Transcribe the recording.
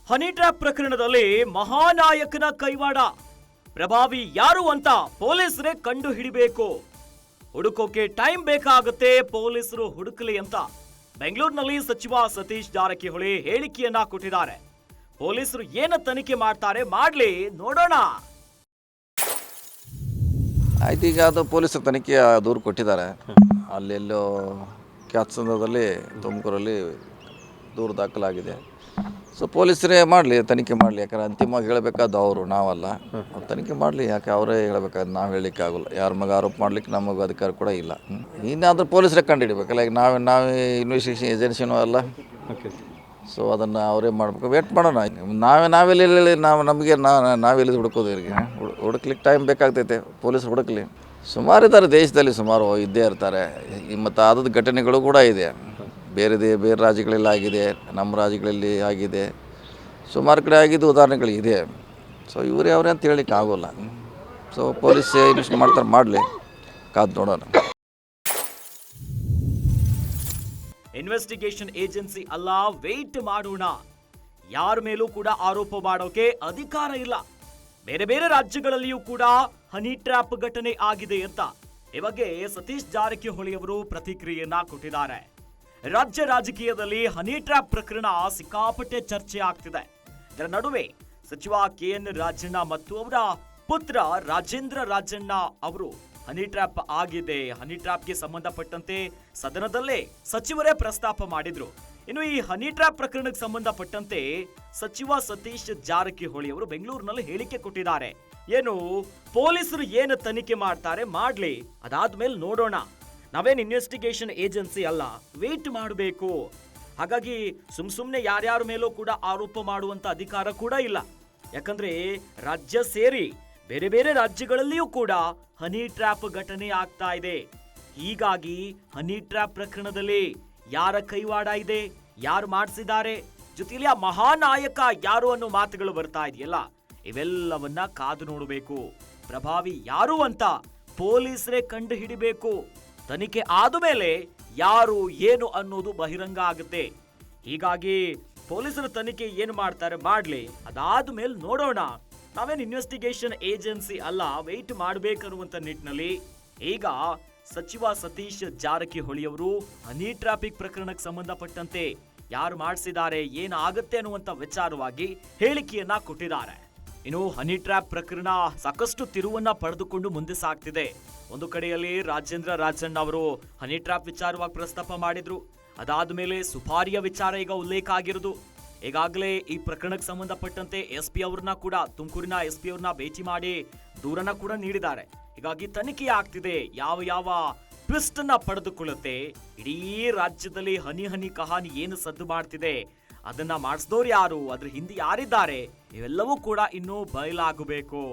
Honey trap ಪ್ರಕರಣದಲ್ಲಿ ಮಹಾನಾಯಕನ ಕೈವಾಡ. ಪ್ರಭಾವಿ ಯಾರು ಅಂತ ಪೊಲೀಸರೇ ಕಂಡು ಹಿಡಿಬೇಕು. ಹುಡುಕೋಕೆ ಟೈಮ್ ಬೇಕಾಗುತ್ತೆ, ಪೊಲೀಸರು ಹುಡುಕಲಿ ಅಂತ ಬೆಂಗಳೂರಿನಲ್ಲಿ ಸಚಿವ ಸತೀಶ್ ಜಾರಕಿಹೊಳಿ ಹೇಳಿಕೆಯನ್ನ ಕೊಟ್ಟಿದ್ದಾರೆ. ಪೊಲೀಸರು ಏನು ತನಿಖೆ ಮಾಡ್ತಾರೆ ಮಾಡ್ಲಿ, ನೋಡೋಣ. ಆಯ್ತು, ಈಗ ಅದು ಪೊಲೀಸರು ತನಿಖೆಯ ದೂರು ಕೊಟ್ಟಿದ್ದಾರೆ. ಅಲ್ಲೆಲ್ಲೋ ಕ್ಯಾತ್ಸಂದ್ರದಲ್ಲಿ ತುಮಕೂರಲ್ಲಿ ದೂರು ದಾಖಲಾಗಿದೆ. ಸೊ ಪೊಲೀಸರೇ ಮಾಡಲಿ, ತನಿಖೆ ಮಾಡಲಿ. ಯಾಕಂದ್ರೆ ಅಂತಿಮವಾಗಿ ಹೇಳಬೇಕಾದ್ದು ಅವರು, ನಾವಲ್ಲ. ಅವ್ರು ತನಿಖೆ ಮಾಡಲಿ, ಯಾಕೆ ಅವರೇ ಹೇಳಬೇಕಾದ್ರೆ ನಾವು ಹೇಳಲಿಕ್ಕೆ ಆಗೋಲ್ಲ. ಯಾರ ಮಗ ಆರೋಪ ಮಾಡ್ಲಿಕ್ಕೆ ನಮಗೆ ಅಧಿಕಾರ ಕೂಡ ಇಲ್ಲ. ಇನ್ನಾದರೂ ಪೊಲೀಸರೇ ಕಂಡುಹಿಡಬೇಕಲ್ಲ. ಈಗ ನಾವೇ ಇನ್ವೆಸ್ಟಿಗೇಷನ್ ಏಜೆನ್ಸಿನೂ ಅಲ್ಲ. ಸೊ ಅದನ್ನು ಅವರೇ ಮಾಡಬೇಕು. ವೇಟ್ ಮಾಡೋಣ. ನಾವೆಲ್ಲಿ ನಾವೆಲ್ಲಿ ಹುಡುಕೋದು? ಇವರಿಗೆ ಹುಡುಕ್ಲಿಕ್ಕೆ ಟೈಮ್ ಬೇಕಾಗ್ತೈತೆ. ಪೊಲೀಸರು ಹುಡುಕಲಿ. ಸುಮಾರು ಇದ್ದಾರೆ ದೇಶದಲ್ಲಿ, ಸುಮಾರು ಇದ್ದೇ ಇರ್ತಾರೆ. ಮತ್ತು ಆದದ್ದು ಘಟನೆಗಳು ಕೂಡ ಇದೆ. ಬೇರೆ ರಾಜ್ಯಗಳಲ್ಲಿ ಆಗಿದೆ, ನಮ್ಮ ರಾಜ್ಯಗಳಲ್ಲಿ ಆಗಿದೆ, ಸುಮಾರು ಕಡೆ ಆಗಿದ್ದು ಉದಾಹರಣೆಗಳಿದೆ. ಸೊ ಇವರೇ ಅವರೇ ಅಂತ ಹೇಳಲಿಕ್ಕೆ ಆಗೋಲ್ಲ. ಸೊ ಪೊಲೀಸ್ ಇನ್ವೆಸ್ಟ್ ಮಾಡ್ತಾರೆ, ಮಾಡಲಿ, ಕಾದು ನೋಡೋಣ. ಇನ್ವೆಸ್ಟಿಗೇಷನ್ ಏಜೆನ್ಸಿ ಅಲ್ಲ, ವೇಟ್ ಮಾಡೋಣ. ಯಾರ ಮೇಲೂ ಕೂಡ ಆರೋಪ ಮಾಡೋಕೆ ಅಧಿಕಾರ ಇಲ್ಲ. ಬೇರೆ ರಾಜ್ಯಗಳಲ್ಲಿಯೂ ಕೂಡ ಹನಿ ಟ್ರ್ಯಾಪ್ ಘಟನೆ ಆಗಿದೆ ಅಂತ ಈ ಬಗ್ಗೆ ಸತೀಶ್ ಜಾರಕಿಹೊಳಿ ಅವರು ಪ್ರತಿಕ್ರಿಯೆಯನ್ನ ಕೊಟ್ಟಿದ್ದಾರೆ. ರಾಜ್ಯ ರಾಜಕೀಯದಲ್ಲಿ ಹನಿ ಟ್ರ್ಯಾಪ್ ಪ್ರಕರಣ ಸಿಕ್ಕಾಪಟ್ಟೆ ಚರ್ಚೆ ಆಗ್ತಿದೆ. ಇದರ ನಡುವೆ ಸಚಿವ KN ರಾಜಣ್ಣ ಮತ್ತು ಅವರ ಪುತ್ರ ರಾಜೇಂದ್ರ ರಾಜಣ್ಣ ಅವರು ಹನಿ ಟ್ರ್ಯಾಪ್ ಆಗಿದೆ, ಹನಿ ಟ್ರ್ಯಾಪ್ಗೆ ಸಂಬಂಧಪಟ್ಟಂತೆ ಸದನದಲ್ಲೇ ಸಚಿವರೇ ಪ್ರಸ್ತಾಪ ಮಾಡಿದ್ರು. ಇನ್ನು ಈ ಹನಿ ಟ್ರ್ಯಾಪ್ ಪ್ರಕರಣಕ್ಕೆ ಸಂಬಂಧಪಟ್ಟಂತೆ ಸಚಿವ ಸತೀಶ್ ಜಾರಕಿಹೊಳಿ ಅವರು ಬೆಂಗಳೂರಿನಲ್ಲಿ ಹೇಳಿಕೆ ಕೊಟ್ಟಿದ್ದಾರೆ. ಏನು, ಪೊಲೀಸರು ಏನು ತನಿಖೆ ಮಾಡ್ತಾರೆ ಮಾಡ್ಲಿ, ಅದಾದ್ಮೇಲೆ ನೋಡೋಣ. ನಾವೇನು ಇನ್ವೆಸ್ಟಿಗೇಷನ್ ಏಜೆನ್ಸಿ ಅಲ್ಲ, ವೇಟ್ ಮಾಡಬೇಕು. ಹಾಗಾಗಿ ಸುಮ್ನೆ ಯಾರ್ಯಾರ ಮೇಲೂ ಕೂಡ ಆರೋಪ ಮಾಡುವಂತ ಅಧಿಕಾರ ಕೂಡ ಇಲ್ಲ. ಯಾಕಂದ್ರೆ ರಾಜ್ಯ ಸೇರಿ ಬೇರೆ ರಾಜ್ಯಗಳಲ್ಲಿಯೂ ಕೂಡ ಹನಿ ಟ್ರ್ಯಾಪ್ ಘಟನೆ ಆಗ್ತಾ ಇದೆ. ಹೀಗಾಗಿ ಹನಿ ಟ್ರ್ಯಾಪ್ ಪ್ರಕರಣದಲ್ಲಿ ಯಾರ ಕೈವಾಡ ಇದೆ, ಯಾರು ಮಾಡಿಸಿದ್ದಾರೆ, ಜೊತೆಯಲ್ಲಿ ಆ ಮಹಾನಾಯಕ ಯಾರು ಅನ್ನೋ ಮಾತುಗಳು ಬರ್ತಾ ಇದೆಯಲ್ಲ, ಇವೆಲ್ಲವನ್ನ ಕಾದು ನೋಡಬೇಕು. ಪ್ರಭಾವಿ ಯಾರು ಅಂತ ಪೊಲೀಸರೇ ಕಂಡು ಹಿಡಿಬೇಕು. ತನಿಖೆ ಆದ ಮೇಲೆ ಯಾರು ಏನು ಅನ್ನೋದು ಬಹಿರಂಗ ಆಗುತ್ತೆ. ಹೀಗಾಗಿ ಪೊಲೀಸರು ತನಿಖೆ ಏನು ಮಾಡ್ತಾರೆ ಮಾಡ್ಲಿ, ಅದಾದ ಮೇಲೆ ನೋಡೋಣ. ನಾವೇನು ಇನ್ವೆಸ್ಟಿಗೇಷನ್ ಏಜೆನ್ಸಿ ಅಲ್ಲ, ವೆಯ್ಟ್ ಮಾಡಬೇಕನ್ನುವಂತ ನಿಟ್ಟಿನಲ್ಲಿ ಈಗ ಸಚಿವ ಸತೀಶ್ ಜಾರಕಿಹೊಳಿ ಅವರು ಹನಿ ಟ್ರಾಫಿಕ್ ಪ್ರಕರಣಕ್ಕೆ ಸಂಬಂಧಪಟ್ಟಂತೆ ಯಾರು ಮಾಡಿಸಿದ್ದಾರೆ, ಏನಾಗುತ್ತೆ ಅನ್ನುವಂತ ವಿಚಾರವಾಗಿ ಹೇಳಿಕೆಯನ್ನ ಕೊಟ್ಟಿದ್ದಾರೆ. ಇನ್ನು ಹನಿ ಟ್ರ್ಯಾಪ್ ಪ್ರಕರಣ ಸಾಕಷ್ಟು ತಿರುವನ್ನ ಪಡೆದುಕೊಂಡು ಮುಂದೆ ಸಾಗ್ತಿದೆ. ಒಂದು ಕಡೆಯಲ್ಲಿ ರಾಜೇಂದ್ರ ರಾಜಣ್ಣ ಅವರು ಹನಿ ಟ್ರ್ಯಾಪ್ ವಿಚಾರವಾಗಿ ಪ್ರಸ್ತಾಪ ಮಾಡಿದ್ರು. ಅದಾದ ಮೇಲೆ ಸುಪಾರಿಯ ವಿಚಾರ ಈಗ ಉಲ್ಲೇಖ ಆಗಿರೋದು. ಈಗಾಗಲೇ ಈ ಪ್ರಕರಣಕ್ಕೆ ಸಂಬಂಧಪಟ್ಟಂತೆ SP ಅವ್ರನ್ನ ಕೂಡ, ತುಮಕೂರಿನ SP ಅವ್ರನ್ನ ಭೇಟಿ ಮಾಡಿ ದೂರನ್ನ ಕೂಡ ನೀಡಿದ್ದಾರೆ. ಹೀಗಾಗಿ ತನಿಖೆ ಆಗ್ತಿದೆ, ಯಾವ ಟ್ವಿಸ್ಟ್ ಅನ್ನ ಪಡೆದುಕೊಳ್ಳುತ್ತೆ. ಇಡೀ ರಾಜ್ಯದಲ್ಲಿ ಹನಿ ಕಹಾನಿ ಏನು ಸದ್ದು ಮಾಡ್ತಿದೆ, ಅದನ್ನ ಮಾಡಿಸಿದವ್ರು ಯಾರು, ಅದ್ರ ಹಿಂದೆ ಯಾರಿದ್ದಾರೆ, ಇವೆಲ್ಲವೂ ಕೂಡ ಇನ್ನೂ ಬಯಲಾಗಬೇಕು.